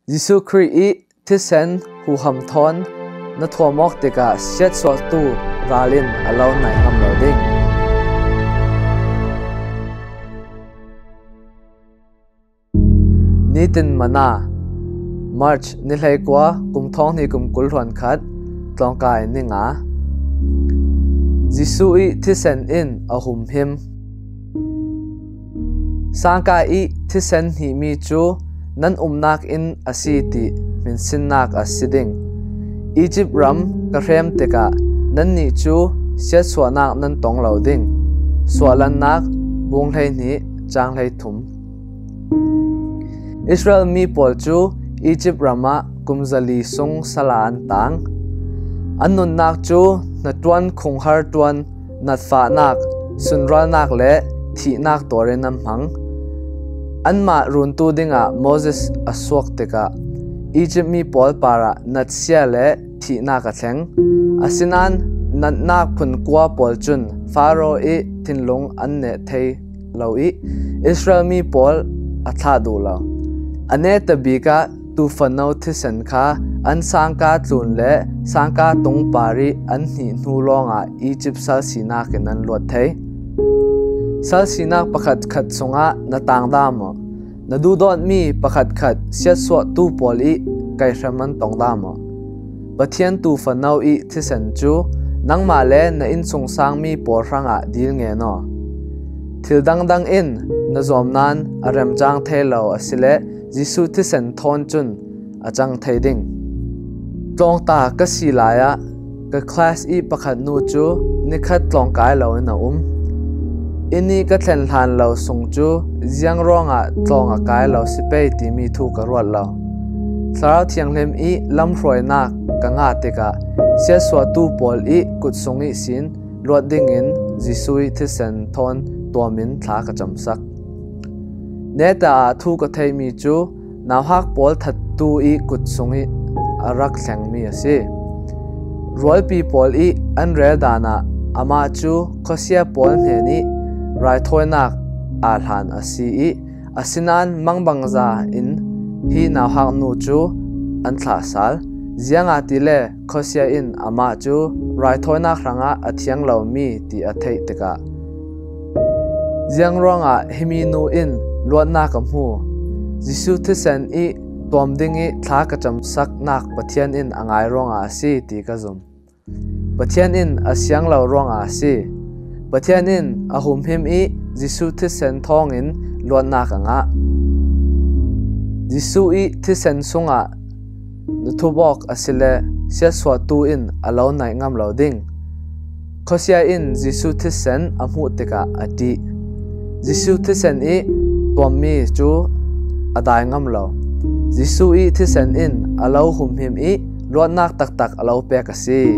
Jesuh Christ i Thiisen Humhim thon na thomok tikah siatsuah tu ralin alo nai ngam lo ding. Nitin Manna March nilai kwa thong ni kulhuan khat tlongkai ninga Jesuh i Thiisen in a Humhim Sangka i Thiisen hnihmi chu nan umnak in asiti hminsinnak asiding Izipt hrem tikah nannih chu siatsuahnak nan tong lo ding suahlannak bung hnihmi chang thum Israel mi pol chu Izipt kumzali sung sala an tang annun nak chu na tuan khunghar tuan natfanak sunralnak le thinak torin am hang anma runtu dinga Moses asuak tikah Izipt mi pol para natsia le thinak a thleng asinan natnak phun kwa pol chun Pharaoh i thinlung an ne thei lo i Israel mi pol a thla du lo ane tabika tu fanau Thiisen kha an Sangka tlun le Sangka tong pari an hnu longa Izipt sal sinak an lot thei sal sinak pakhat khat sunga na tangdamo na dudon mi pakhat khat siatsuah tu pol i kai hraman tongdamo pathian tu fanau i Thiisen chu nangma le na in sungsang mi por hranga dil nge no thil dang in na zomnan a remchang thelo asile Jesuh Thiisen thon chun achang theiding tlong ta ka silaya ka class i pakhat nu chu nikhat tlong kai lo na ini ka thlen hlan lo sung chu ziang ronga tlong a kai lo sipei ti mi thu ka ruat lo thlaraw thianglem i lam hroinak ka nga tika siatsuah tu pol i kut sung i sin ruat ding in Jesuh Thiisen thon tuamin thla ka chamsak neta thu ka thei mi chu nawhak pol that tu i kut sung i arak thleng mi ase royal people i an rel dana ama chu khosia pol hne rai thoinak a hlan asi i asinan mangbangza in hi nawhak nu chu an thla sal zianga tile khosia in ama chu rai thoinak ranga athiang lo mi ti a thei tika ziang ronga himi nu in luatnak amhu Jesuh Thiisen i tuamding i thla ka chamsak nak pathian in angai ronga asi ti ka zum pathian in asyang lo ronga asi pathian in a Humhim i Jesuh Thiisen thong in luatnak anga Jesuh i Thiisen sunga nuthubok asile siatsuah tu in alo nai ngam lo ding khosia in Jesuh Thiisen amhu tika ati Jesuh Thiisen i tuammi chu adai ngam lo Jesuh i Thiisen in alo Humhim i luatnak tak alo pek asi